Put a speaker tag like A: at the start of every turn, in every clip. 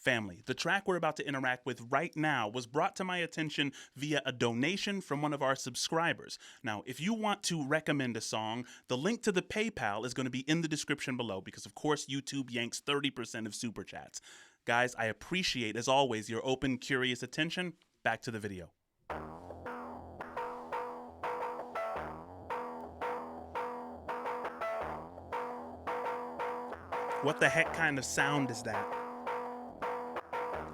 A: Family, the track we're about to interact with right now was brought to my attention via a donation from one of our subscribers. Now, if you want to recommend a song, the link to the PayPal is going to be in the description below because, of course, YouTube yanks 30% of super chats. Guys, I appreciate, as always, your open, curious attention. Back to the video. What the heck kind of sound is that?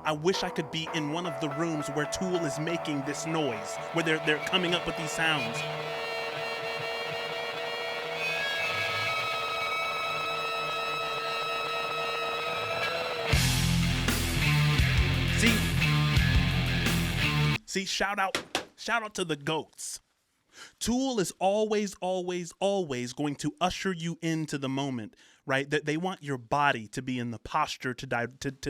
A: I wish I could be in one of the rooms where Tool is making this noise, where they're coming up with these sounds. See, shout out to the goats. Tool is always going to usher you into the moment, right? That they want your body to be in the posture to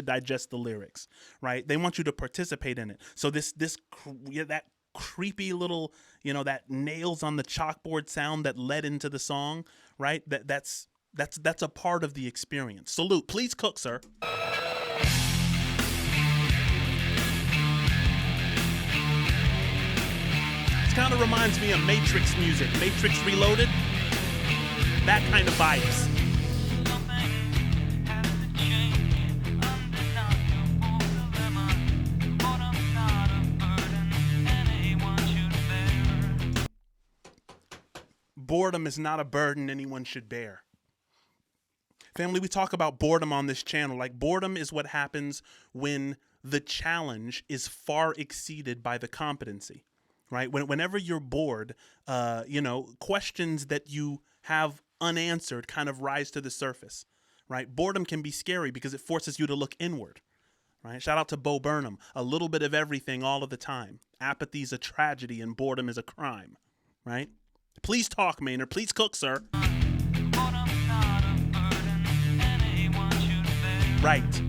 A: digest the lyrics, right? They want you to participate in it. So that creepy little, that nails on the chalkboard sound that led into the song, right? That's a part of the experience. Salute. Please cook, sir. Kind of reminds me of Matrix music, Matrix Reloaded, that kind of vibes. Boredom is not a burden anyone should bear. Family, we talk about boredom on this channel. Like, boredom is what happens when the challenge is far exceeded by the competency. Right? Whenever you're bored, questions that you have unanswered kind of rise to the surface, right? Boredom can be scary because it forces you to look inward, right? Shout out to Bo Burnham. A little bit of everything all of the time. Apathy is a tragedy and boredom is a crime, right? Please talk, Maynard. Please cook, sir. Right.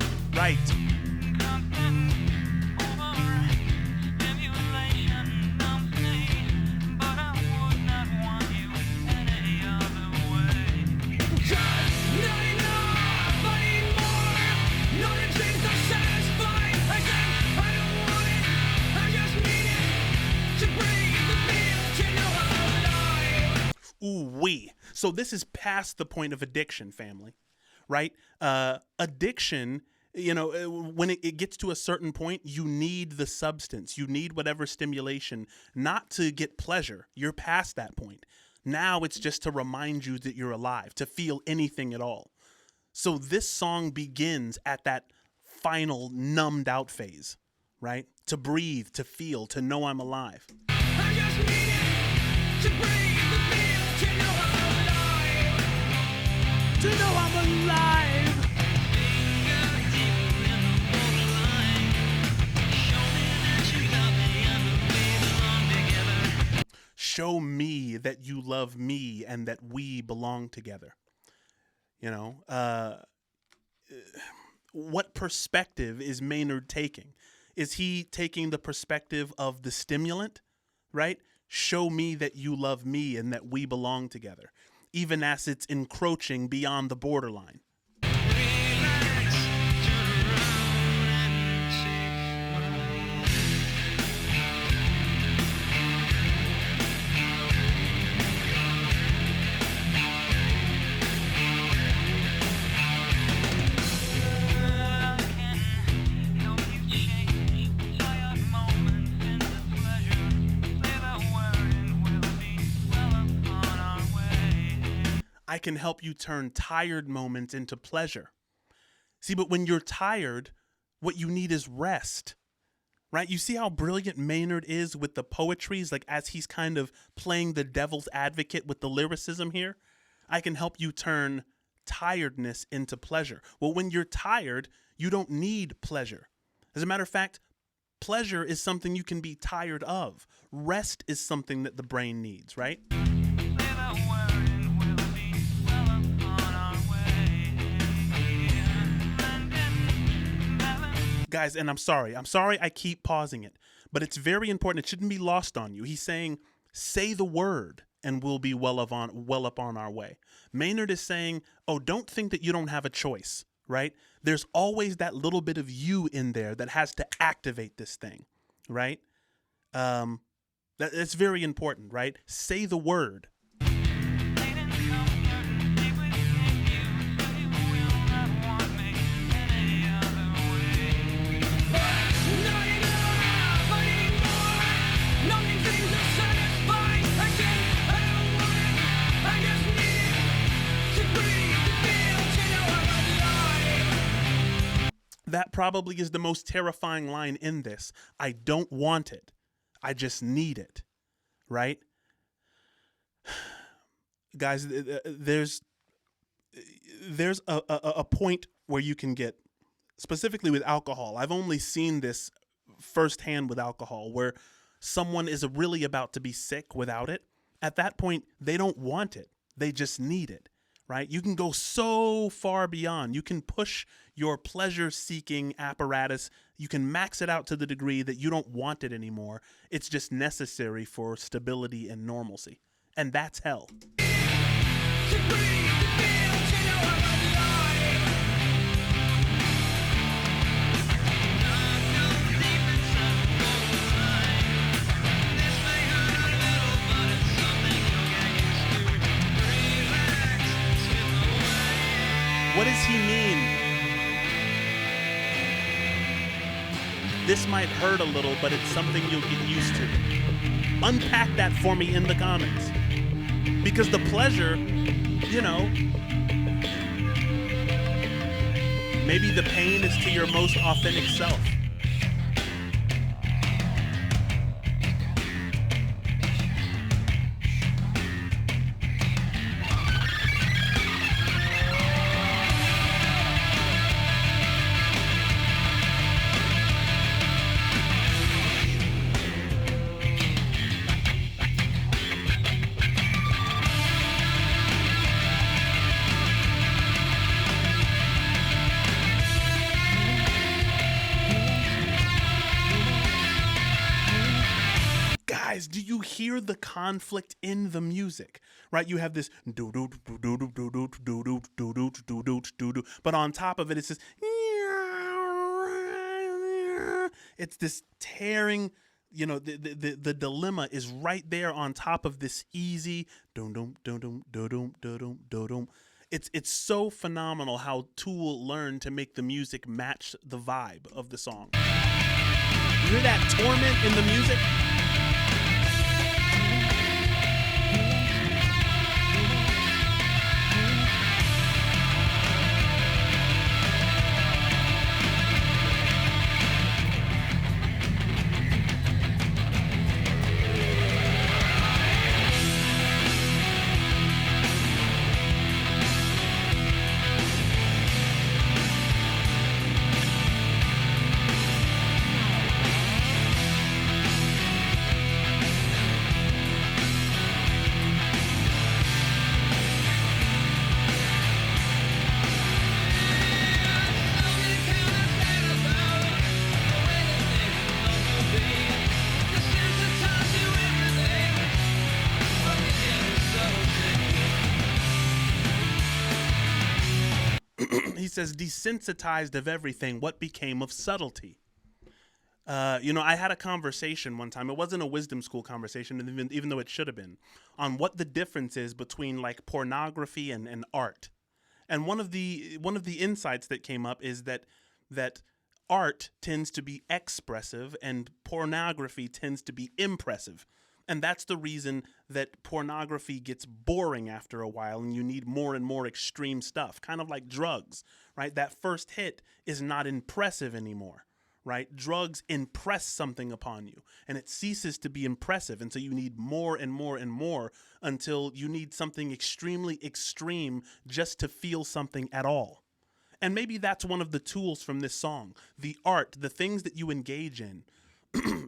A: Ooh-wee. So this is past the point of addiction, family, right? Addiction, when it gets to a certain point, you need the substance. You need whatever stimulation, not to get pleasure. You're past that point. Now it's just to remind you that you're alive, to feel anything at all. So this song begins at that final numbed out phase, right? To breathe, to feel, to know I'm alive. I just need it to breathe, to feel, to know I'm alive. To know I'm alive. Show me that you love me and that we belong together. What perspective is Maynard taking? Is he taking the perspective of the stimulant, right? Show me that you love me and that we belong together, even as it's encroaching beyond the borderline. I can help you turn tired moments into pleasure. See, but when you're tired, what you need is rest, right? You see how brilliant Maynard is with the poetries, like as he's kind of playing the devil's advocate with the lyricism here. I can help you turn tiredness into pleasure. Well, when you're tired, you don't need pleasure. As a matter of fact, pleasure is something you can be tired of. Rest is something that the brain needs, right? Guys, and I'm sorry I keep pausing it, but it's very important. It shouldn't be lost on you. He's saying, say the word and we'll be well up on our way. Maynard is saying, oh, don't think that you don't have a choice, right? There's always that little bit of you in there that has to activate this thing, right? That's very important, right? Say the word. That probably is the most terrifying line in this. I don't want it. I just need it, right? Guys, there's a point where you can get, specifically with alcohol. I've only seen this firsthand with alcohol, where someone is really about to be sick without it. At that point, they don't want it. They just need it, right? You can go so far beyond. You can push your pleasure-seeking apparatus. You can max it out to the degree that you don't want it anymore. It's just necessary for stability and normalcy. And that's hell. What does he mean? This might hurt a little, but it's something you'll get used to. Unpack that for me in the comments. Because the pleasure, you know, maybe the pain is to your most authentic self. Do you hear the conflict in the music? Right? You have this do do do do do do do do do do do do do, but on top of it, it's this. It's this tearing. You know, the dilemma is right there on top of this easy dum dum dum dum dum dum dum. It's so phenomenal how Tool learned to make the music match the vibe of the song. You hear that torment in the music? He says, desensitized of everything, what became of subtlety? You know, I had a conversation one time. It wasn't a wisdom school conversation, even though it should have been, on what the difference is between like pornography and art. And one of the insights that came up is that art tends to be expressive and pornography tends to be impressive. And that's the reason that pornography gets boring after a while and you need more and more extreme stuff, kind of like drugs, right? That first hit is not impressive anymore, right? Drugs impress something upon you and it ceases to be impressive. And so you need more and more and more until you need something extremely extreme just to feel something at all. And maybe that's one of the tools from this song. The art, the things that you engage in,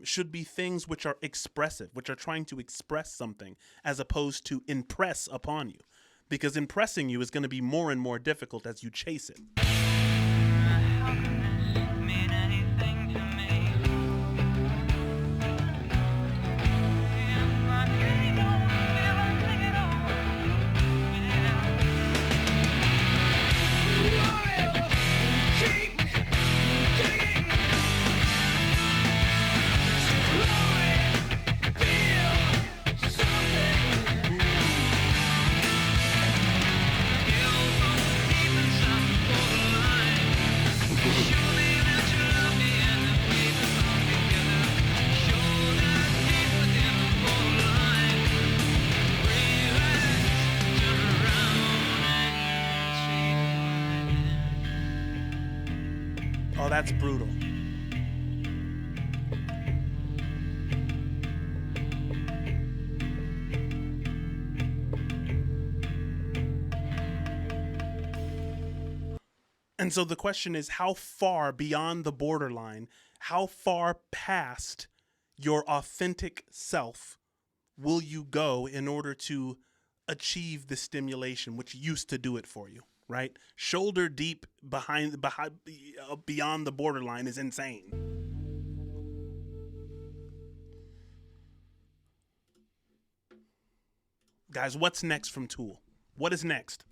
A: should be things which are expressive, which are trying to express something as opposed to impress upon you. Because impressing you is going to be more and more difficult as you chase it. brutal. And so the question is, how far beyond the borderline, how far past your authentic self will you go in order to achieve the stimulation which used to do it for you, right? Shoulder deep beyond the borderline is insane. Guys, what's next from Tool? What is next?